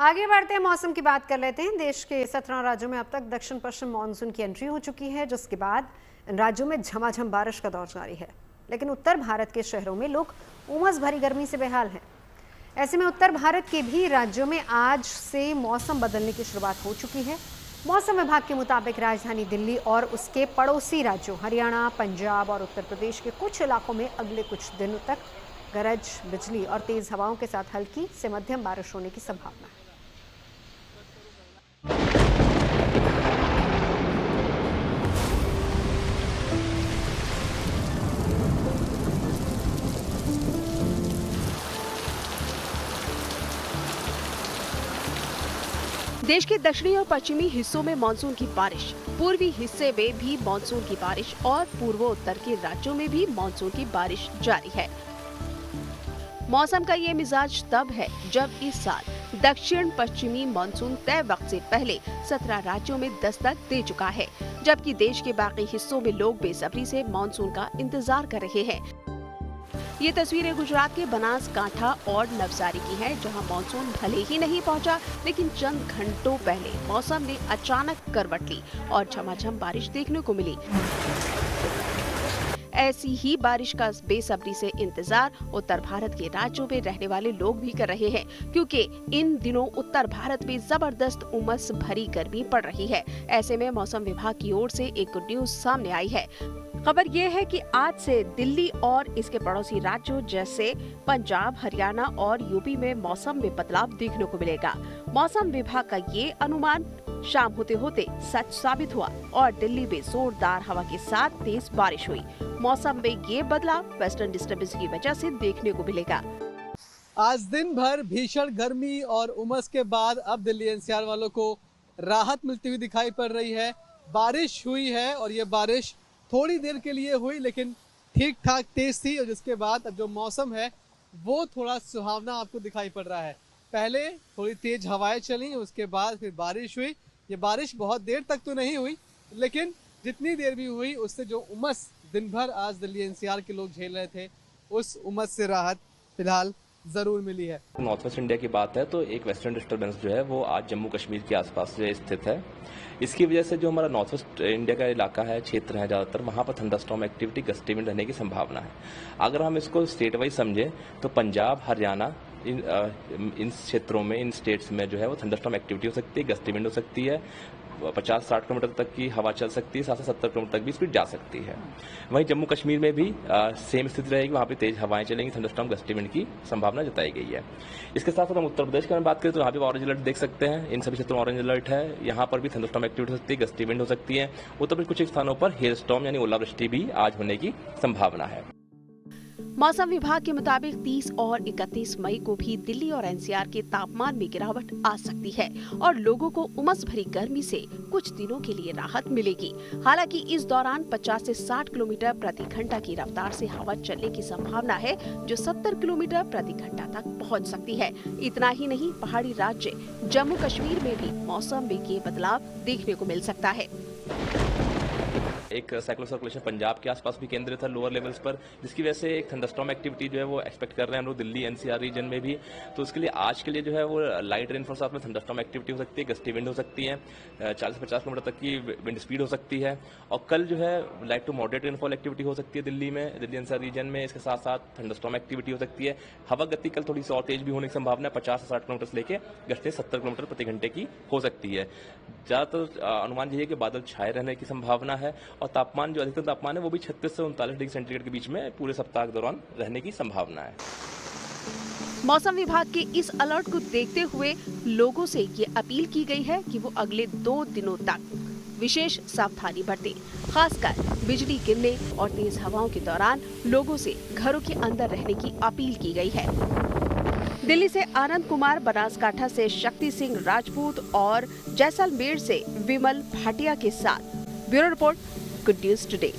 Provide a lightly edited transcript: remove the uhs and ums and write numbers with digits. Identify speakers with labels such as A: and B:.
A: आगे बढ़ते हैं, मौसम की बात कर लेते हैं। देश के 17 राज्यों में अब तक दक्षिण पश्चिम मानसून की एंट्री हो चुकी है, जिसके बाद इन राज्यों में झमाझम बारिश का दौर जारी है। लेकिन उत्तर भारत के शहरों में लोग उमस भरी गर्मी से बेहाल हैं। ऐसे में उत्तर भारत के भी राज्यों में आज से मौसम बदलने की शुरुआत हो चुकी है। मौसम विभाग के मुताबिक राजधानी दिल्ली और उसके पड़ोसी राज्यों हरियाणा, पंजाब और उत्तर प्रदेश के कुछ इलाकों में अगले कुछ दिनों तक गरज, बिजली और तेज हवाओं के साथ हल्की से मध्यम बारिश होने की संभावना है।
B: देश के दक्षिणी और पश्चिमी हिस्सों में मानसून की बारिश, पूर्वी हिस्से में भी मानसून की बारिश और पूर्वोत्तर के राज्यों में भी मानसून की बारिश जारी है। मौसम का ये मिजाज तब है जब इस साल दक्षिण पश्चिमी मानसून तय वक्त से पहले 17 राज्यों में दस्तक दे चुका है, जबकि देश के बाकी हिस्सों में लोग बेसब्री से मानसून का इंतजार कर रहे हैं। ये तस्वीरें गुजरात के बनासकांठा और नवसारी की हैं, जहां मानसून भले ही नहीं पहुंचा, लेकिन चंद घंटों पहले मौसम ने अचानक करवट ली और झमाझम बारिश देखने को मिली। ऐसी ही बारिश का बेसब्री से इंतजार उत्तर भारत के राज्यों में रहने वाले लोग भी कर रहे हैं, क्योंकि इन दिनों उत्तर भारत में जबरदस्त उमस भरी गर्मी पड़ रही है। ऐसे में मौसम विभाग की ओर से एक गुड न्यूज सामने आई है। खबर ये है कि आज से दिल्ली और इसके पड़ोसी राज्यों जैसे पंजाब, हरियाणा और यूपी में मौसम में बदलाव देखने को मिलेगा। मौसम विभाग का ये अनुमान शाम होते होते सच साबित हुआ और दिल्ली में जोरदार हवा के साथ तेज बारिश हुई। मौसम में ये बदलाव वेस्टर्न डिस्टर्बेंस की वजह से देखने को मिलेगा।
C: आज दिन भर भीषण गर्मी और उमस के बाद अब दिल्ली एनसीआर वालों को राहत मिलती हुई दिखाई पड़ रही है। बारिश हुई है और ये बारिश थोड़ी देर के लिए हुई, लेकिन ठीक ठाक तेज थी, और जिसके बाद अब जो मौसम है वो थोड़ा सुहावना आपको दिखाई पड़ रहा है। पहले थोड़ी तेज हवाएं चली, उसके बाद फिर बारिश हुई। ये बारिश बहुत देर तक तो नहीं हुई, लेकिन जितनी देर भी हुई उससे जो उमस दिन भर आज दिल्ली एनसीआर के लोग झेल रहे थे, उस उमस से राहत फिलहाल जरूर मिली है।
D: नॉर्थ वेस्ट इंडिया की बात है तो एक वेस्टर्न डिस्टर्बेंस जो है वो आज जम्मू कश्मीर के आसपास से स्थित है। इसकी वजह से जो हमारा नॉर्थ वेस्ट इंडिया का इलाका है, क्षेत्र है ज़्यादातर, वहाँ पर थंडरस्टॉर्म एक्टिविटी, गस्टी विंड रहने की संभावना है। अगर हम इसको स्टेट वाइज समझें तो पंजाब, हरियाणा, इन क्षेत्रों में, इन स्टेट्स में जो है वो थंडरस्टॉर्म एक्टिविटी हो सकती है, गस्टी विंड हो सकती है, 50-60 किलोमीटर तक की हवा चल सकती है, 60-70 किलोमीटर तक भी स्पीड जा सकती है। वहीं जम्मू कश्मीर में भी सेम स्थिति रहेगी, वहाँ पे तेज हवाएं चलेंगी, थंडरस्टॉर्म, गस्टी विंड की संभावना जताई गई है। इसके साथ साथ हम उत्तर प्रदेश की बात करें तो यहाँ पे ऑरेंज अलर्ट देख सकते हैं। इन सभी क्षेत्रों में ऑरेंज अलर्ट है। यहाँ पर भी थंडरस्टॉर्म एक्टिविटी हो सकती है, गस्टी विंड हो सकती है। उत्तर प्रदेश कुछ स्थानों पर हेल स्टॉर्म यानी ओलावृष्टि भी आज होने की संभावना है।
B: मौसम विभाग के मुताबिक 30 और 31 मई को भी दिल्ली और एनसीआर के तापमान में गिरावट आ सकती है और लोगों को उमस भरी गर्मी से कुछ दिनों के लिए राहत मिलेगी। हालांकि इस दौरान 50 से 60 किलोमीटर प्रति घंटा की रफ्तार से हवा चलने की संभावना है, जो 70 किलोमीटर प्रति घंटा तक पहुंच सकती है। इतना ही नहीं, पहाड़ी राज्य जम्मू कश्मीर में भी मौसम में ये बदलाव देखने को मिल सकता है।
D: एक साइक्लोन सर्कुलेशन पंजाब के आसपास भी केंद्रित है लोअर लेवल्स पर, जिसकी वजह से एक थंडरस्टॉर्म एक्टिविटी जो है वो एक्सपेक्ट कर रहे हैं हम लोग दिल्ली एनसीआर रीजन में भी। तो उसके लिए आज के लिए जो है वो लाइट रेनफॉल साथ में थंडरस्टॉर्म एक्टिविटी हो सकती है, गस्टी विंड हो सकती है, 40 से 50 किलोमीटर तक की विंड स्पीड हो सकती है। और कल जो है light to moderate rainfall activity हो सकती है दिल्ली में, दिल्ली एनसीआर रीजन में। इसके साथ साथ थंडरस्टॉर्म एक्टिविटी हो सकती है। हवा गति कल थोड़ी सी और तेज भी होने की संभावना है, 50 से 60 किलोमीटर से लेकर गस्तें 70 किलोमीटर प्रति घंटे की हो सकती है। ज्यादातर अनुमान यही है कि बादल छाए रहने की संभावना है और तापमान जो अधिकतम तापमान है वो भी 36 से 39 डिग्री सेंटीग्रेड के बीच में पूरे सप्ताह के दौरान रहने की संभावना है।
B: मौसम विभाग के इस अलर्ट को देखते हुए लोगों से ये अपील की गई है कि वो अगले 2 दिनों तक विशेष सावधानी बरतें। खासकर बिजली गिरने और तेज हवाओं के दौरान लोगों से घरों के अंदर रहने की अपील की गई है। दिल्ली से आनंद कुमार, बनासकांठा से शक्ति सिंह राजपूत और जैसलमेर से विमल भाटिया के साथ bureau report, good news today.